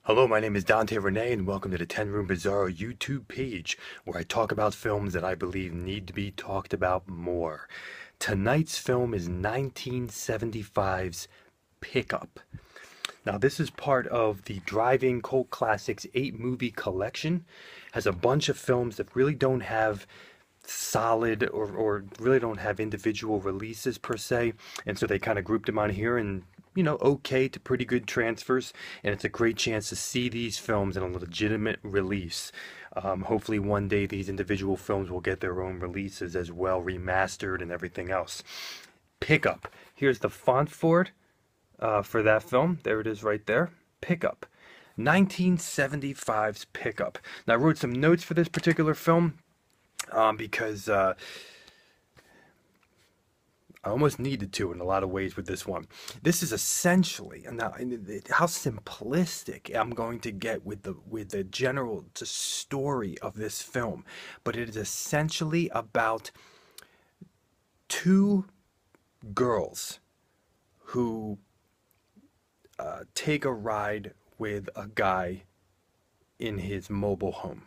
Hello, my name is Dante Renee, and welcome to the 10 Room Bizarro YouTube page, where I talk about films that I believe need to be talked about more. Tonight's film is 1975's Pickup. Now, this is part of the Drive-In Cult Classics 8-movie collection. Has a bunch of films that really don't have solid or really don't have individual releases per se, and so they kind of grouped them on here, and okay to pretty good transfers, and it's a great chance to see these films in a legitimate release. Hopefully one day these individual films will get their own releases as well, remastered and everything else. Pickup. Here's the font for that film. There it is right there. Pickup. 1975's Pickup. Now I wrote some notes for this particular film because I almost needed to in a lot of ways with this one. This is essentially, and now how simplistic I'm going to get with the general story of this film, but it is essentially about two girls who take a ride with a guy in his mobile home.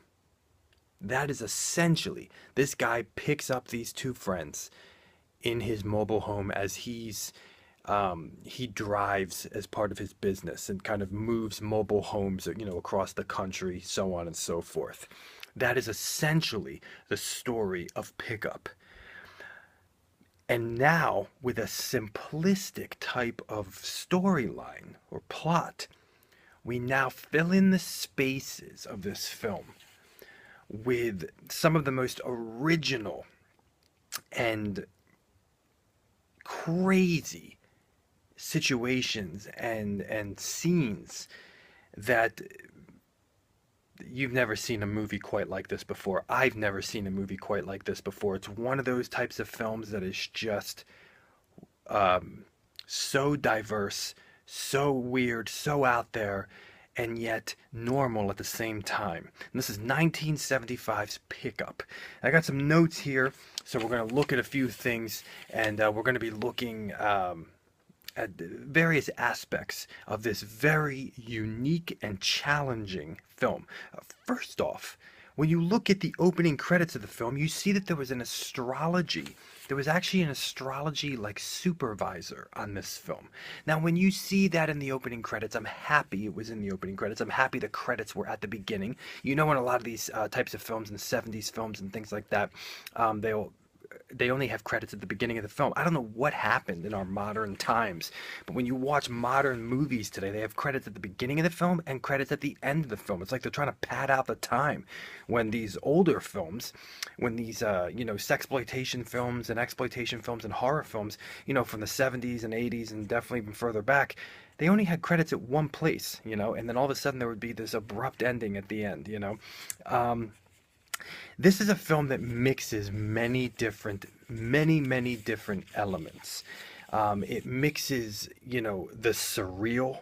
That is essentially, this guy picks up these two friends in his mobile home as he drives as part of his business and kind of moves mobile homes, across the country, so on and so forth. That is essentially the story of Pickup. And now, with a simplistic type of storyline or plot, we now fill in the spaces of this film with some of the most original and crazy situations and scenes that you've never seen a movie quite like this before. I've never seen a movie quite like this before. It's one of those types of films that is just so diverse, so weird, so out there, and yet normal at the same time. And this is 1975's Pickup. I got some notes here, so we're going to look at a few things, and we're going to be looking at various aspects of this very unique and challenging film. First off, when you look at the opening credits of the film, you see that there was there was actually an astrology like supervisor on this film. Now, when you see that in the opening credits, I'm happy it was in the opening credits. I'm happy the credits were at the beginning. In a lot of these types of films and 70s films and things like that, they only have credits at the beginning of the film. I don't know what happened in our modern times, but when you watch modern movies today, they have credits at the beginning of the film and credits at the end of the film. It's like they're trying to pad out the time. When these older films, when these sexploitation films and exploitation films and horror films, from the 70s and 80s and definitely even further back, they only had credits at one place, and then all of a sudden there would be this abrupt ending at the end. This is a film that mixes many different elements. It mixes, the surreal,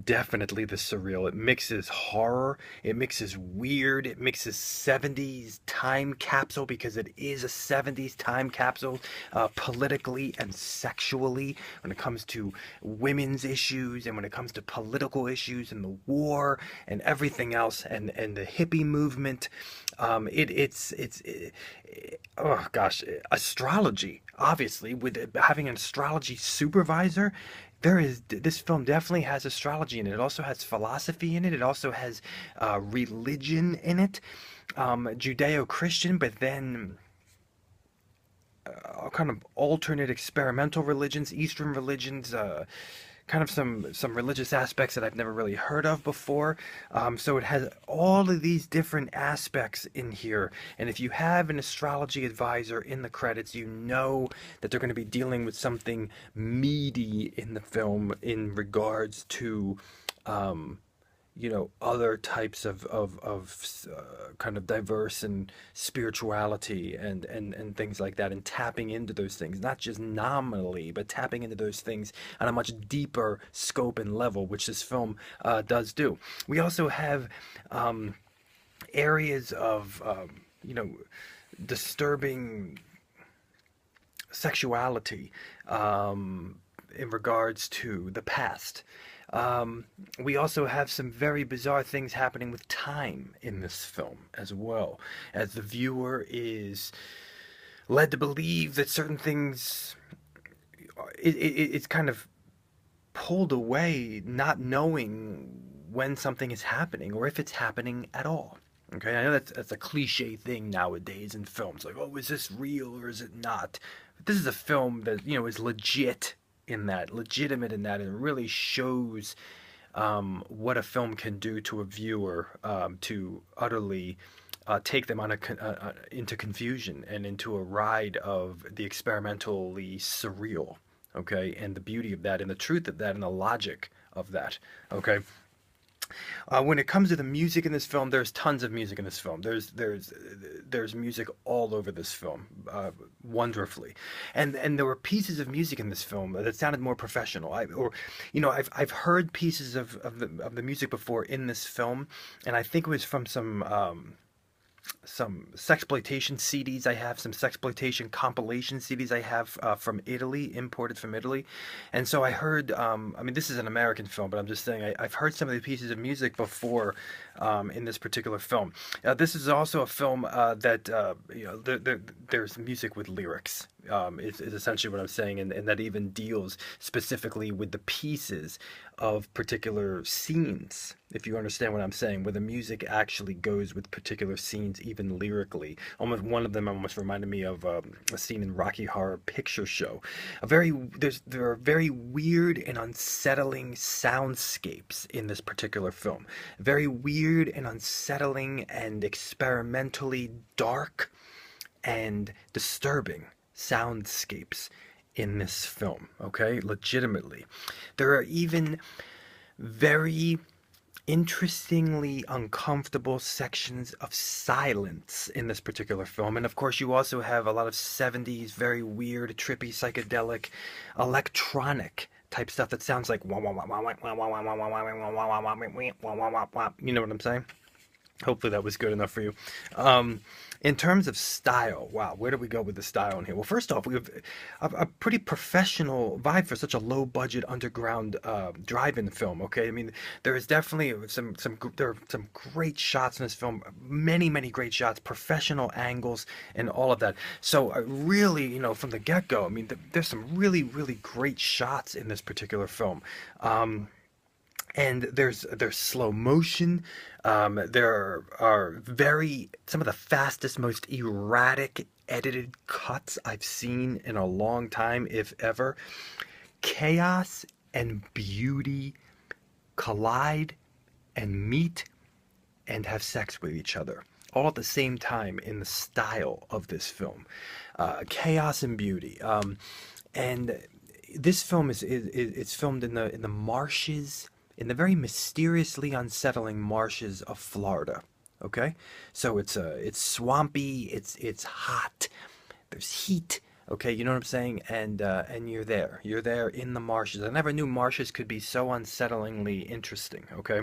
definitely the surreal. It mixes horror, it mixes weird, it mixes 70s time capsule because it is a 70s time capsule, politically and sexually, when it comes to women's issues and when it comes to political issues and the war and everything else, and the hippie movement. Oh gosh, astrology, obviously, with having an astrology supervisor. This film definitely has astrology in it. It also has philosophy in it. It also has religion in it, Judeo-Christian, but then kind of alternate experimental religions, Eastern religions, kind of some religious aspects that I've never really heard of before. So it has all of these different aspects in here. And if you have an astrology advisor in the credits, you know that they're going to be dealing with something meaty in the film in regards to other types of kind of diverse and spirituality and things like that, and tapping into those things, not just nominally, but tapping into those things on a much deeper scope and level, which this film does do. We also have areas of, disturbing sexuality in regards to the past. We also have some very bizarre things happening with time in this film as well, as the viewer is led to believe that certain things, it's kind of pulled away, not knowing when something is happening or if it's happening at all. Okay, I know that's a cliche thing nowadays in films, like, oh, is this real or is it not? But this is a film that is legit in that, legitimate in that, and really shows what a film can do to a viewer, to utterly take them into confusion and into a ride of the experimentally surreal, okay, and the beauty of that, and the truth of that, and the logic of that, okay. When it comes to the music in this film, there's tons of music in this film. There's music all over this film, wonderfully, and there were pieces of music in this film that sounded more professional. I've heard pieces of the music before in this film, and I think it was from some sexploitation CDs I have, some sexploitation compilation CDs I have from Italy, imported from Italy. And so I heard, I mean, this is an American film, but I'm just saying I've heard some of the pieces of music before in this particular film. This is also a film that, there's music with lyrics. Is essentially what I'm saying, and that even deals specifically with the pieces of particular scenes, if you understand what I'm saying, where the music actually goes with particular scenes, even lyrically. Almost one of them almost reminded me of a scene in Rocky Horror Picture Show. There are very weird and unsettling soundscapes in this particular film. Very weird and unsettling and experimentally dark and disturbing soundscapes in this film, okay? Legitimately. There are even very interestingly uncomfortable sections of silence in this particular film. And of course, you also have a lot of 70s, very weird, trippy, psychedelic, electronic type stuff that sounds like, you know what I'm saying? Hopefully that was good enough for you. In terms of style, wow, where do we go with the style in here? Well, first off, we have a pretty professional vibe for such a low-budget underground drive-in film. Okay, I mean, there is definitely there are some great shots in this film, many great shots, professional angles, and all of that. So really, from the get-go, I mean, there's some really great shots in this particular film. And there's slow motion. There are some of the fastest, most erratic edited cuts I've seen in a long time, if ever. Chaos and beauty collide and meet and have sex with each other, all at the same time in the style of this film. Chaos and beauty. And this film it's filmed in the marshes, in the very mysteriously unsettling marshes of Florida. Okay, so it's swampy, it's hot, there's heat. Okay, you know what I'm saying, and you're there in the marshes. I never knew marshes could be so unsettlingly interesting. Okay,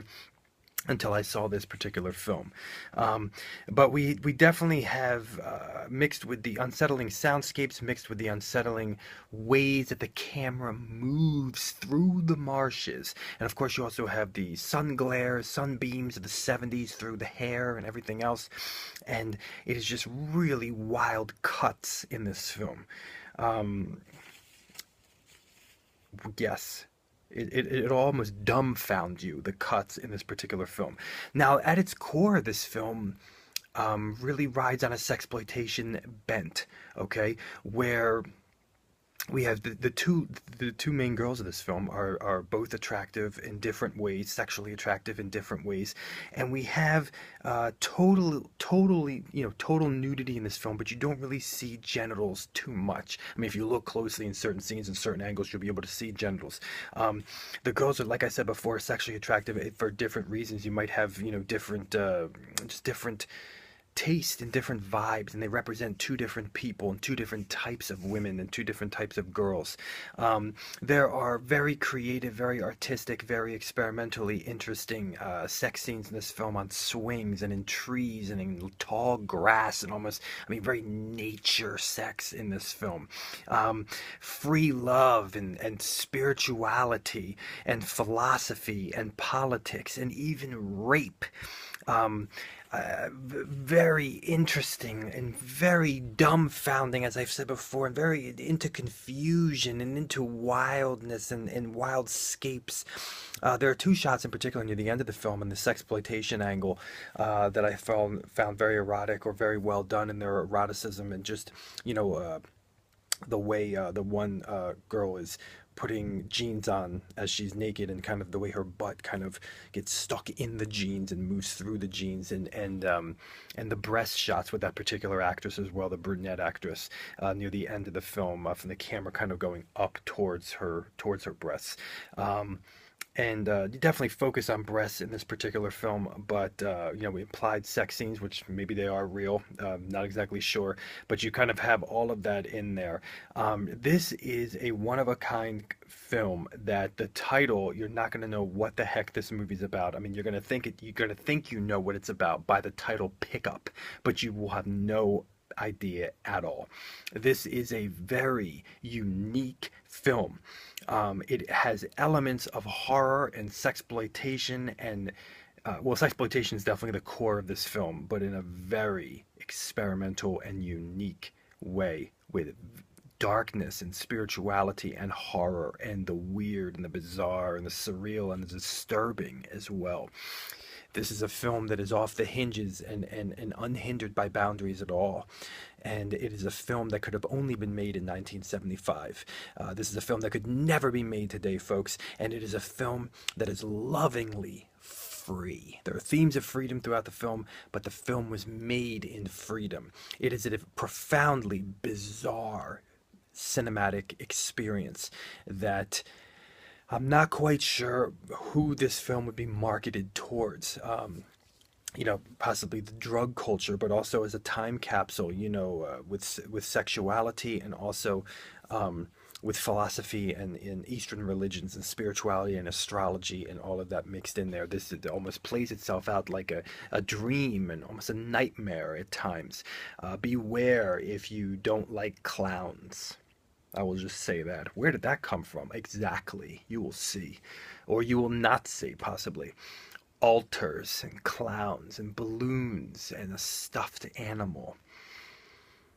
until I saw this particular film. But we definitely have, mixed with the unsettling soundscapes, mixed with the unsettling ways that the camera moves through the marshes. And of course you also have the sun glare, sunbeams of the 70s through the hair and everything else. And it is just really wild cuts in this film. Yes. It almost dumbfound you, the cuts in this particular film. Now, at its core, this film really rides on a sexploitation bent, okay? Where we have the two main girls of this film are both attractive in different ways, sexually attractive in different ways, and we have total nudity in this film, but you don't really see genitals too much. I mean, if you look closely in certain scenes and certain angles, you'll be able to see genitals. The girls are, like I said before, sexually attractive for different reasons. You might have different taste and different vibes, and they represent two different people and two different types of women and two different types of girls. There are very creative, very artistic, very experimentally interesting sex scenes in this film on swings and in trees and in tall grass and almost, I mean, very nature sex in this film. Free love and spirituality and philosophy and politics and even rape. Um, Very interesting and very dumbfounding, as I've said before, and very into confusion and into wildness and wildscapes. There are two shots in particular near the end of the film in the sexploitation angle that I found very erotic or very well done in their eroticism and just, you know, the way the one girl is putting jeans on as she's naked and kind of the way her butt kind of gets stuck in the jeans and moves through the jeans and the breast shots with that particular actress as well, the brunette actress, near the end of the film, from the camera kind of going up towards her breasts. And you definitely focus on breasts in this particular film, but you know, we implied sex scenes, which maybe they are real, not exactly sure, but you kind of have all of that in there. This is a one-of-a-kind film that the title, you're not going to know what the heck this movie's about. I mean, you're going to think you know what it's about by the title Pickup, but you will have no idea at all. This is a very unique film. It has elements of horror and sexploitation and well, sexploitation is definitely the core of this film, but in a very experimental and unique way with darkness and spirituality and horror and the weird and the bizarre and the surreal and the disturbing as well. This is a film that is off the hinges and unhindered by boundaries at all. And it is a film that could have only been made in 1975. This is a film that could never be made today, folks. And it is a film that is lovingly free. There are themes of freedom throughout the film, but the film was made in freedom. It is a profoundly bizarre cinematic experience that I'm not quite sure who this film would be marketed towards. You know, possibly the drug culture, but also as a time capsule, you know, with sexuality and also with philosophy and in Eastern religions and spirituality and astrology and all of that mixed in there. This it almost plays itself out like a dream and almost a nightmare at times. Beware if you don't like clowns. I will just say that. Where did that come from? Exactly. You will see. Or you will not see, possibly. Altars and clowns and balloons and a stuffed animal.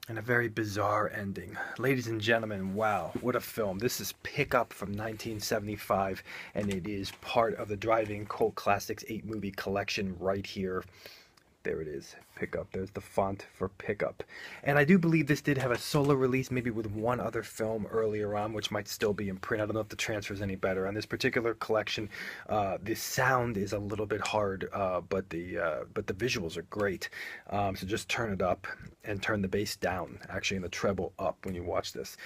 And a very bizarre ending. Ladies and gentlemen, wow, what a film. This is Pickup from 1975, and it is part of the Drive-In Cult Classics 8-movie collection right here. There it is, Pickup. There's the font for Pickup. And I do believe this did have a solo release, maybe with one other film earlier on, which might still be in print. I don't know if the transfer is any better. On this particular collection, the sound is a little bit hard, but the visuals are great. So just turn it up and turn the bass down, actually, and the treble up when you watch this.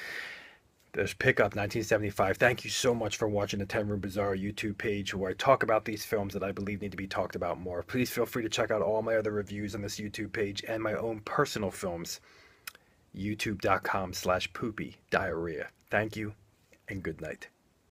There's Pickup 1975. Thank you so much for watching the 10 Room Bizarre YouTube page where I talk about these films that I believe need to be talked about more. Please feel free to check out all my other reviews on this YouTube page and my own personal films. YouTube.com/poopy diarrhea. Thank you and good night.